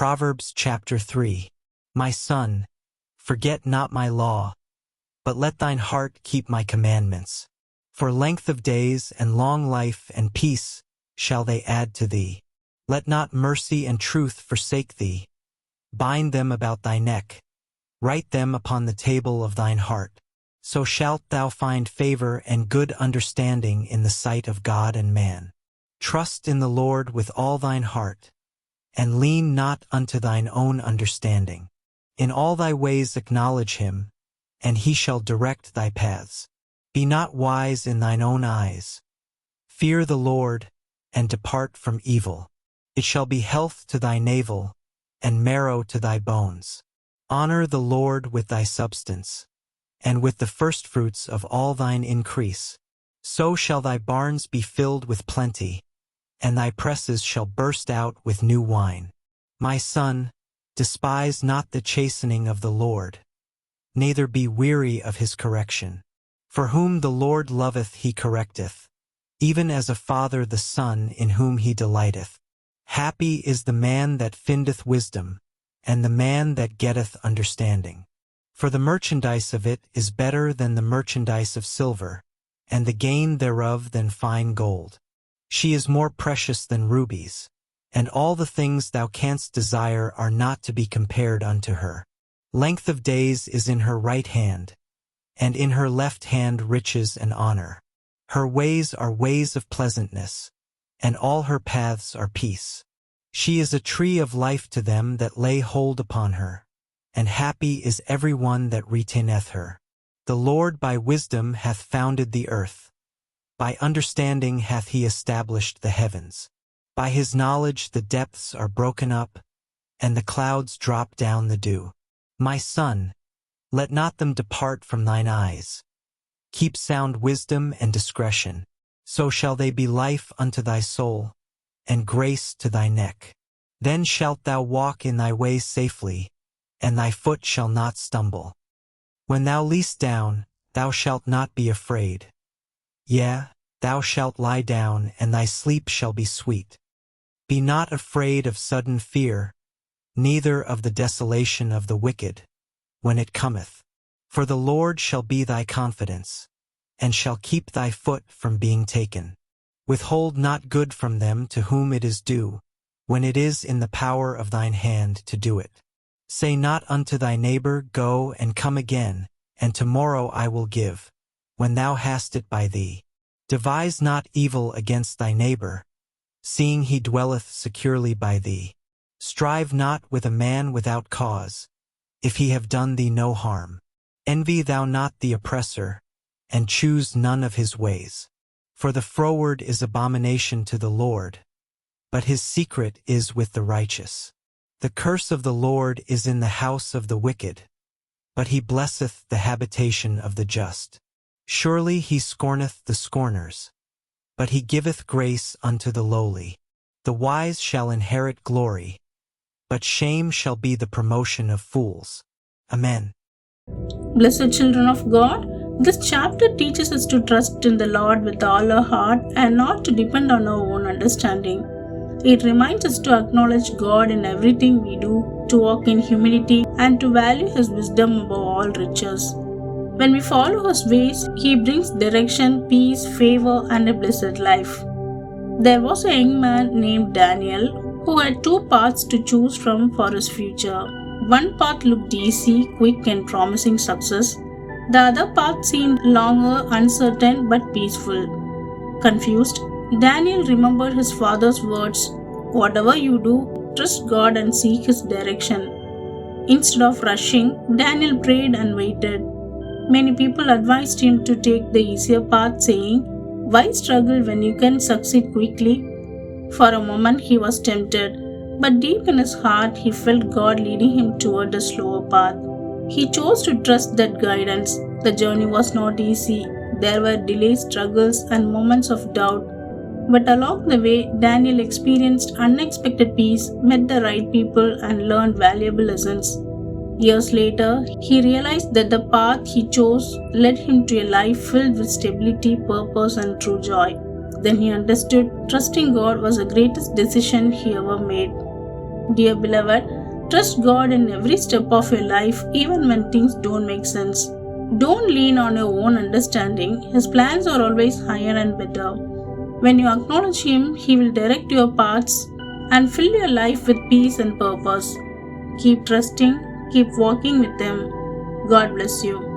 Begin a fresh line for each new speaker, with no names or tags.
Proverbs Chapter 3. My son, forget not my law, but let thine heart keep my commandments. For length of days and long life and peace shall they add to thee. Let not mercy and truth forsake thee. Bind them about thy neck. Write them upon the table of thine heart. So shalt thou find favor and good understanding in the sight of God and man. Trust in the Lord with all thine heart, and lean not unto thine own understanding. In all thy ways acknowledge him, and he shall direct thy paths. Be not wise in thine own eyes. Fear the Lord, and depart from evil. It shall be health to thy navel, and marrow to thy bones. Honor the Lord with thy substance, and with the firstfruits of all thine increase. So shall thy barns be filled with plenty, and thy presses shall burst out with new wine. My son, despise not the chastening of the Lord, neither be weary of his correction. For whom the Lord loveth he correcteth, even as a father the son in whom he delighteth. Happy is the man that findeth wisdom, and the man that getteth understanding. For the merchandise of it is better than the merchandise of silver, and the gain thereof than fine gold. She is more precious than rubies, and all the things thou canst desire are not to be compared unto her. Length of days is in her right hand, and in her left hand riches and honor. Her ways are ways of pleasantness, and all her paths are peace. She is a tree of life to them that lay hold upon her, and happy is every one that retaineth her. The Lord by wisdom hath founded the earth. By understanding hath he established the heavens. By his knowledge the depths are broken up, and the clouds drop down the dew. My son, let not them depart from thine eyes. Keep sound wisdom and discretion. So shall they be life unto thy soul, and grace to thy neck. Then shalt thou walk in thy ways safely, and thy foot shall not stumble. When thou liest down, thou shalt not be afraid. Yea, thou shalt lie down, and thy sleep shall be sweet. Be not afraid of sudden fear, neither of the desolation of the wicked, when it cometh. For the Lord shall be thy confidence, and shall keep thy foot from being taken. Withhold not good from them to whom it is due, when it is in the power of thine hand to do it. Say not unto thy neighbor, Go and come again, and tomorrow I will give, when thou hast it by thee. Devise not evil against thy neighbor, seeing he dwelleth securely by thee. Strive not with a man without cause, if he have done thee no harm. Envy thou not the oppressor, and choose none of his ways. For the froward is abomination to the Lord, but his secret is with the righteous. The curse of the Lord is in the house of the wicked, but he blesseth the habitation of the just. Surely he scorneth the scorners, but he giveth grace unto the lowly. The wise shall inherit glory, but shame shall be the promotion of fools. Amen.
Blessed children of God, this chapter teaches us to trust in the Lord with all our heart and not to depend on our own understanding. It reminds us to acknowledge God in everything we do, to walk in humility, and to value His wisdom above all riches. When we follow His ways, He brings direction, peace, favor, and a blessed life. There was a young man named Daniel who had two paths to choose from for his future. One path looked easy, quick, and promising success. The other path seemed longer, uncertain, but peaceful. Confused, Daniel remembered his father's words, "Whatever you do, trust God and seek His direction." Instead of rushing, Daniel prayed and waited. Many people advised him to take the easier path, saying, "Why struggle when you can succeed quickly?" For a moment he was tempted, but deep in his heart he felt God leading him toward the slower path. He chose to trust that guidance. The journey was not easy. There were delays, struggles, and moments of doubt. But along the way, Daniel experienced unexpected peace, met the right people, and learned valuable lessons. Years later, he realized that the path he chose led him to a life filled with stability, purpose, and true joy. Then he understood trusting God was the greatest decision he ever made. Dear beloved, trust God in every step of your life, even when things don't make sense. Don't lean on your own understanding. His plans are always higher and better. When you acknowledge Him, He will direct your paths and fill your life with peace and purpose. Keep trusting, keep walking with Him. God bless you.